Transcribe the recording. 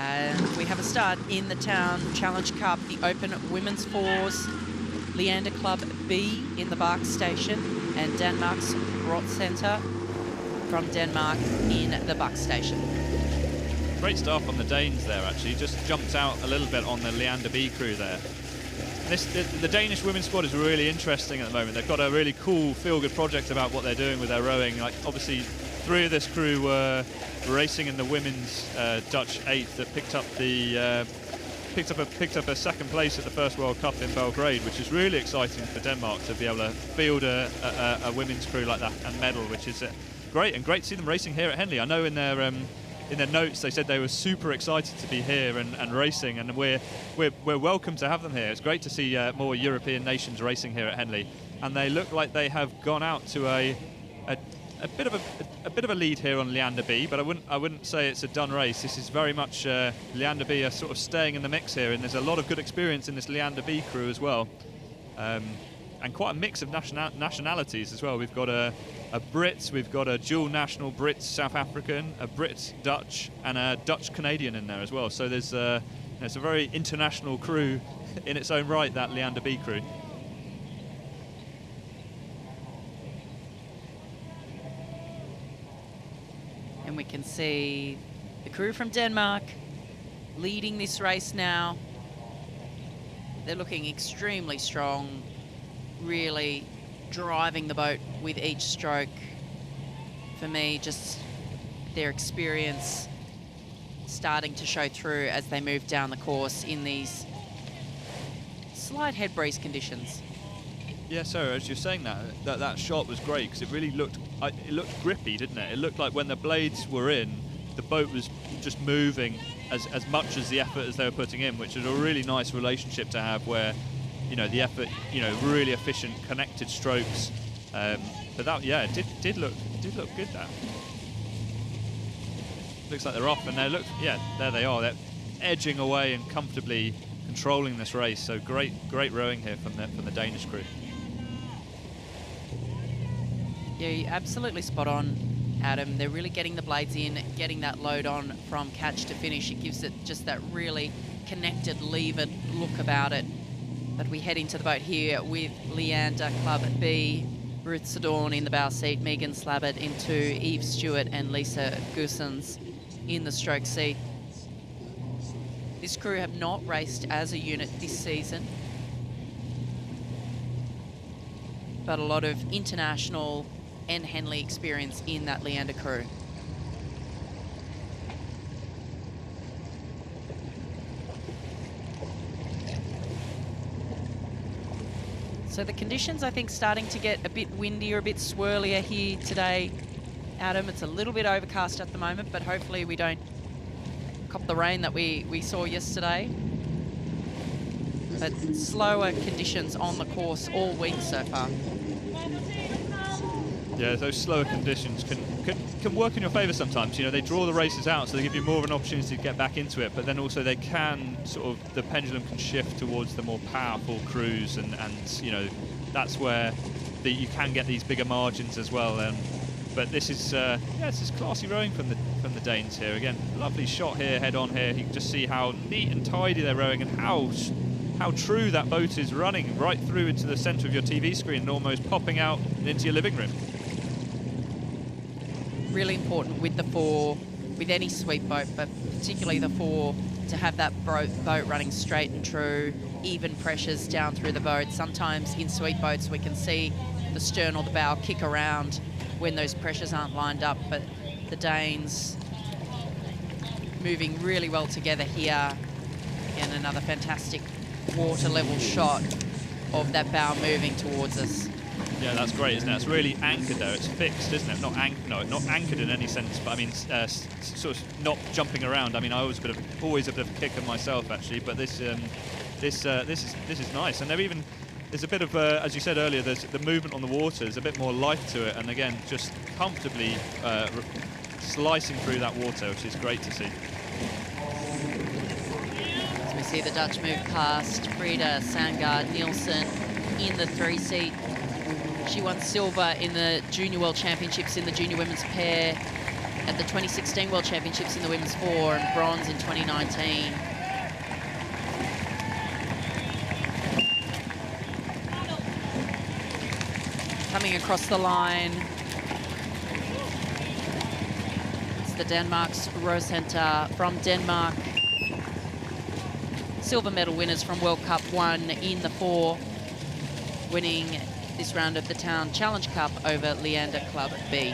And we have a start in the Town Challenge Cup, the Open Women's Fours, Leander Club B in the Bark Station, and Danmarks Rocenter from Denmark in the Buck Station. Great start on the Danes there, actually. Just jumped out a little bit on the Leander B crew there. The Danish women's squad is really interesting at the moment. They've got a really cool feel-good project about what they're doing with their rowing. Like, obviously, 3 of this crew were racing in the women's Dutch 8th that picked up a second place at the first World Cup in Belgrade, which is really exciting for Denmark to be able to field a women's crew like that and medal, which is great, and great to see them racing here at Henley. I know in their notes they said they were super excited to be here and racing, and we're welcome to have them here. It's great to see more European nations racing here at Henley, and they look like they have gone out to a bit of a lead here on Leander B, but I wouldn't say it's a done race. This is very much Leander B are sort of staying in the mix here, and there's a lot of good experience in this Leander B crew as well, and quite a mix of nationalities as well. We've got a Brit, we've got a dual national Brit South African, a Brit Dutch, and a Dutch Canadian in there as well. So there's it's a very international crew in its own right, that Leander B crew. And we can see the crew from Denmark leading this race now. They're looking extremely strong, really driving the boat with each stroke. For me, just their experience starting to show through as they move down the course in these slight head breeze conditions. Yeah, so as you're saying that shot was great, because it really looked grippy, didn't it? It looked like when the blades were in, the boat was just moving as much as the effort as they were putting in, which is a really nice relationship to have, where, you know, the effort, you know, really efficient connected strokes. But that, yeah, it did look good. That looks like they're off, and there they are. They're edging away and comfortably controlling this race. So great rowing here from the Danish crew. Yeah, you're absolutely spot on, Adam. They're really getting the blades in, getting that load on from catch to finish. It gives it just that really connected, levered look about it. But we head into the boat here with Leander Club B, Ruth Sedorn in the bow seat, Megan Slabbert in 2, Eve Stewart and Lisa Goossens in the stroke seat. This crew have not raced as a unit this season, but a lot of international and Henley experience in that Leander crew. So the conditions, I think, starting to get a bit windier, a bit swirlier here today. Adam, it's a little bit overcast at the moment, but hopefully we don't cop the rain that we saw yesterday. But slower conditions on the course all week so far. Yeah, those slower conditions can work in your favour sometimes. You know, they draw the races out, so they give you more of an opportunity to get back into it, but then also they can the pendulum can shift towards the more powerful crews, and you know, that's where you can get these bigger margins as well. But this is this is classy rowing from the Danes here. Again, lovely shot here, head on here. You can just see how neat and tidy they're rowing, and how true that boat is running right through into the centre of your TV screen and almost popping out into your living room. Really important with the 4, with any sweep boat, but particularly the 4, to have that boat running straight and true, even pressures down through the boat. Sometimes in sweep boats we can see the stern or the bow kick around when those pressures aren't lined up, but the Danes moving really well together here. Again, another fantastic water level shot of that bow moving towards us. Yeah, that's great, isn't it? It's really anchored there. It's fixed, isn't it? Not anchored in any sense, but I mean, sort of not jumping around. I mean, I always a bit of a kicker myself, actually. But this is nice, and there's a bit of, as you said earlier, there's the movement on the water. There's a bit more life to it, and again, just comfortably slicing through that water, which is great to see. As we see the Dutch move past Frida Sandgaard Nielsen in the 3-seat. She won silver in the Junior World Championships in the Junior Women's Pair at the 2016 World Championships in the women's 4 and bronze in 2019. Coming across the line, it's the Danmarks Rocenter from Denmark. Silver medal winners from World Cup 1 in the 4, winning this round of the Town Challenge Cup over Leander Club B.